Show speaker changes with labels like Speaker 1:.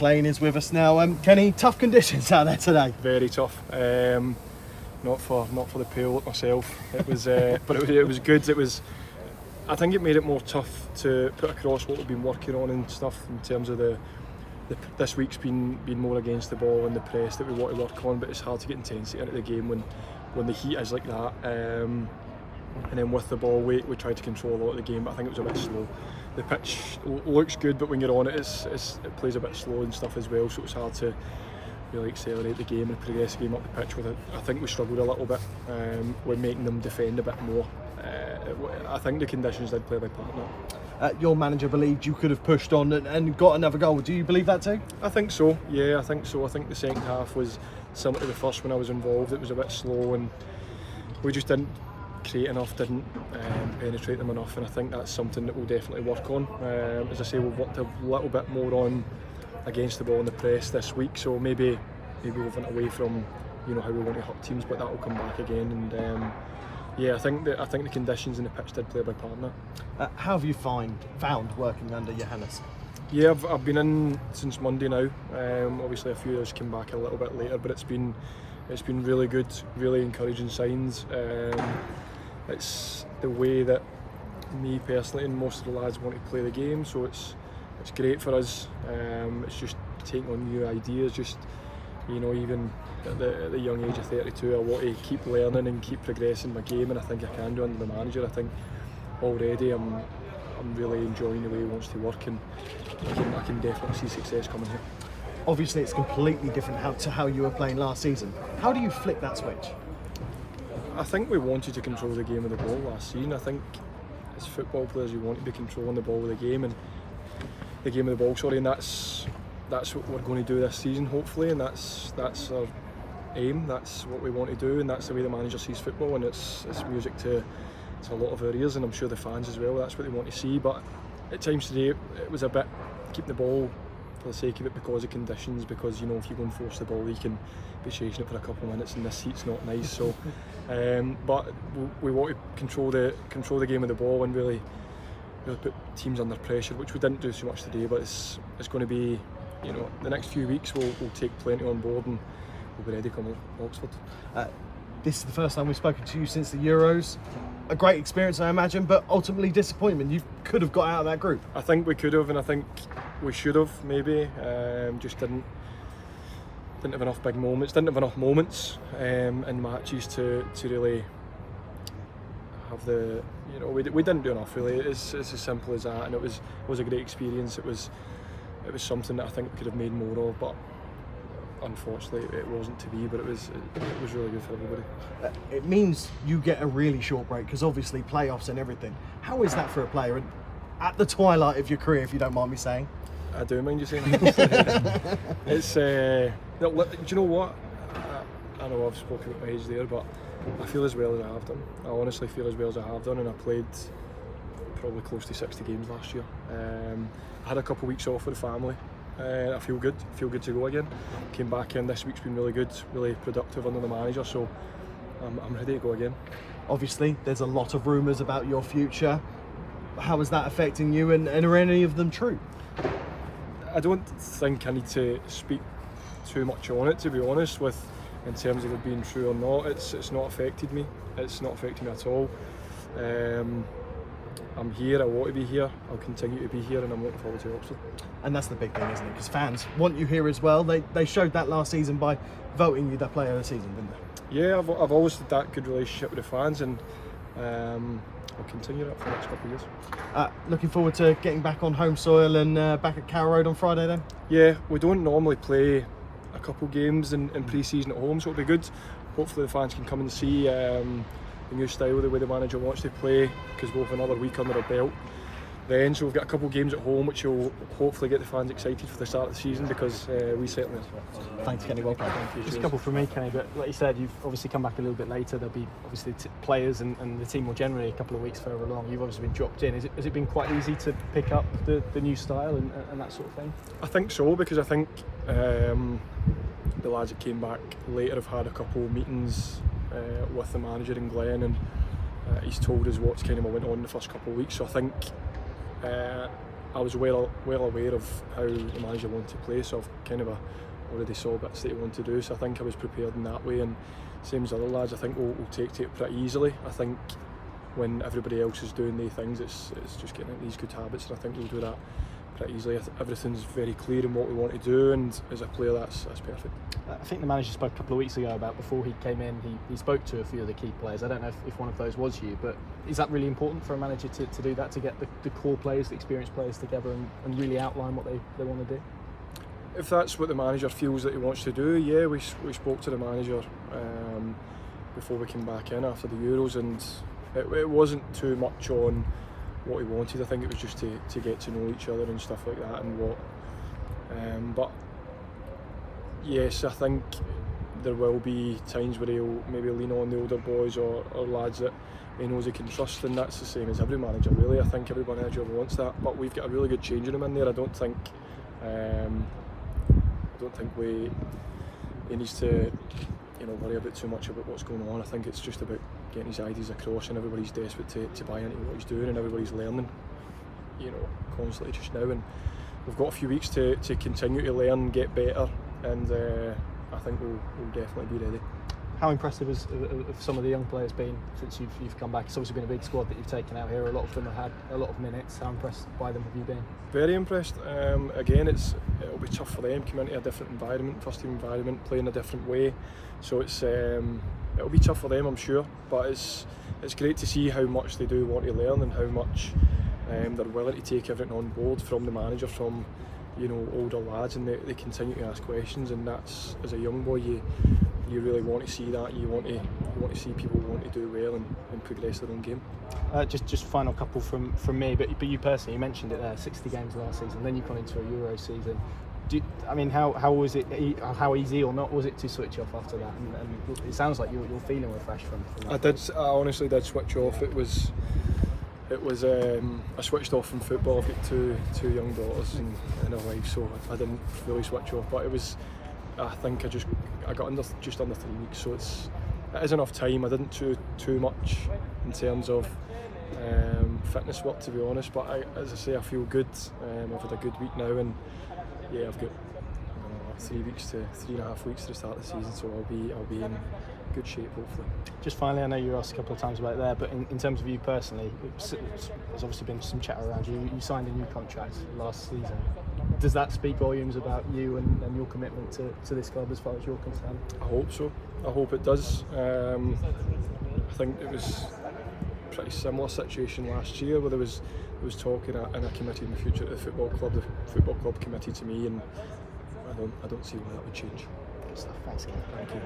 Speaker 1: McLean is with us now. Kenny, tough conditions out there today.
Speaker 2: Very tough. Not for the pale like myself. It was, but it was good. I think it made it more tough to put across what we've been working on and stuff in terms of this week's been more against the ball and the press that we want to work on. But it's hard to get intensity into the game when the heat is like that. And then with the ball, we tried to control a lot of the game, but I think it was a bit slow. The pitch looks good, but when you're on it, it plays a bit slow and stuff as well, so it's hard to really accelerate the game and progress the game up the pitch with it. I think we struggled a little bit with making them defend a bit more. I think the conditions did play a big part in that.
Speaker 1: Your manager believed you could have pushed on and got another goal. Do you believe that too?
Speaker 2: I think so, yeah, I think so. I think the second half was similar to the first when I was involved. It was a bit slow and we just didn't create enough, didn't penetrate them enough, and I think that's something that we'll definitely work on. As I say, we've worked a little bit more on against the ball in the press this week, so maybe we went away from how we want to hurt teams, but that will come back again. And I think the conditions in the pitch did play a big part in that.
Speaker 1: How have you found working under Johannes?
Speaker 2: Yeah, I've been in since Monday now. Obviously a few of us came back a little bit later, but it's been really good, really encouraging signs. It's the way that me personally and most of the lads want to play the game, so it's great for us. It's just taking on new ideas, just even at the young age of 32, I want to keep learning and keep progressing my game, and I think I can do under the manager. I think already I'm really enjoying the way he wants to work, and I can definitely see success coming here.
Speaker 1: Obviously it's completely different to how you were playing last season. How do you flick that switch?
Speaker 2: I think we wanted to control the game of the ball last season. I think as football players you want to be controlling the ball of the game, and the game of the ball, and that's what we're going to do this season hopefully, and that's our aim, that's what we want to do, and that's the way the manager sees football, and it's music to a lot of our ears, and I'm sure the fans as well. That's what they want to see, but at times today it was a bit keeping the ball for the sake of it because of conditions, because if you go and force the ball you can be chasing it for a couple of minutes and this heat's not nice, so but we want to control the game of the ball and really put teams under pressure, which we didn't do so much today, but it's going to be the next few weeks we'll take plenty on board and we'll be ready to come Oxford.
Speaker 1: This is the first time we've spoken to you since the Euros. A great experience, I imagine, but ultimately disappointment. You could have got out of that group.
Speaker 2: I think we could have, and I think we should have maybe. Just didn't have enough big moments. Didn't have enough moments in matches to really have the. We didn't do enough really. It's as simple as that, and it was a great experience. It was something that I think we could have made more of, but unfortunately it wasn't to be, but it was really good for everybody.
Speaker 1: It means you get a really short break because obviously playoffs and everything. How is that for a player and at the twilight of your career, if you don't mind me saying?
Speaker 2: I do mind you saying that. It's do you know what, I know I've spoken about my age there, but I feel as well as I have done. I honestly feel as well as I have done, and I played probably close to 60 games last year. I had a couple of weeks off with the family. I feel good to go again. Came back in, this week's been really good, really productive under the manager, so I'm ready to go again.
Speaker 1: Obviously there's a lot of rumours about your future. How is that affecting you, and are any of them true?
Speaker 2: I don't think I need to speak too much on it, to be honest, in terms of it being true or not. It's not affected me. It's not affected me at all. I'm here, I want to be here, I'll continue to be here, and I'm looking forward to Oxford. And
Speaker 1: that's the big thing, isn't it? Because fans want you here as well. They showed that last season by voting you the player of the season, didn't they?
Speaker 2: Yeah, I've always had that good relationship with the fans, and I'll continue that for the next couple of years.
Speaker 1: Looking forward to getting back on home soil and back at Carrow Road on Friday then?
Speaker 2: Yeah, we don't normally play a couple games in pre-season at home, so it'll be good. Hopefully the fans can come and see the new style, the way the manager wants to play, because we'll have another week under our belt then, so we've got a couple of games at home which will hopefully get the fans excited for the start of the season, because we certainly are.
Speaker 1: Thanks Kenny, well played.
Speaker 3: Just a couple from me, Kenny, but like you said, you've obviously come back a little bit later. There'll be obviously players and the team more generally a couple of weeks further along. You've obviously been dropped in. Has it been quite easy to pick up the new style and that sort of thing?
Speaker 2: I think so, because I think the lads that came back later have had a couple of meetings with the manager in Glen, and he's told us what's kind of went on in the first couple of weeks, so I think I was well aware of how the manager wanted to play, so I've kind of already saw bits that he wanted to do, so I think I was prepared in that way. And same as other lads, I think we'll take to it pretty easily. I think when everybody else is doing their things, it's just getting into these good habits, and I think we'll do that pretty easily. Everything's very clear in what we want to do, and as a player that's perfect.
Speaker 3: I think the manager spoke a couple of weeks ago about, before he came in, he spoke to a few of the key players. I don't know if one of those was you, but is that really important for a manager to do that, to get the core players, the experienced players together and really outline what they want to do?
Speaker 2: If that's what the manager feels that he wants to do, yeah, we spoke to the manager before we came back in after the Euros, and it wasn't too much on what he wanted. I think it was just to get to know each other and stuff like that, and what. But yes, I think there will be times where he'll maybe lean on the older boys or lads that he knows he can trust, and that's the same as every manager really. I think every manager wants that, but we've got a really good changing room in there. I don't think he needs to worry about too much about what's going on. I think it's just about getting his ideas across, and everybody's desperate to buy into what he's doing, and everybody's learning constantly just now, and we've got a few weeks to continue to learn, get better, and I think we'll definitely be ready.
Speaker 3: How impressive have some of the young players been since you've come back? It's obviously been a big squad that you've taken out here. A lot of them have had a lot of minutes. How impressed by them have you been?
Speaker 2: Very impressed. Again, it'll be tough for them coming into a different environment, first team environment, playing a different way. So it'll be tough for them, I'm sure. But it's great to see how much they do want to learn, and how much they're willing to take everything on board from the manager, from older lads, and they continue to ask questions. And that's, as a young boy, you really want to see that. You want to see people want to do well and progress their own game.
Speaker 3: Just final couple from me, but you personally, you mentioned it there, 60 games last season, then you've gone into a Euro season. How was it? How easy or not was it to switch off after that? And it sounds like you're feeling refreshed from that.
Speaker 2: I honestly did switch off. It was I switched off from football. I've got two young daughters and a wife, so I didn't really switch off. But I think I got just under 3 weeks, so it is enough time. I didn't do too much in terms of fitness work, to be honest. But as I say, I feel good. I've had a good week now, and yeah, I've got 3.5 weeks to start the season, so I'll be in good shape, hopefully.
Speaker 3: Just finally, I know you were asked a couple of times about it there, but in terms of you personally, there's obviously been some chat around you. You signed a new contract last season. Does that speak volumes about you and your commitment to this club as far as you're concerned?
Speaker 2: I hope so. I hope it does. I think it was a pretty similar situation last year, where there was talk in a committee in the future at the football club. The football club committed to me, and I don't see why that would change.
Speaker 3: Good stuff. Thanks again.
Speaker 2: Thank you.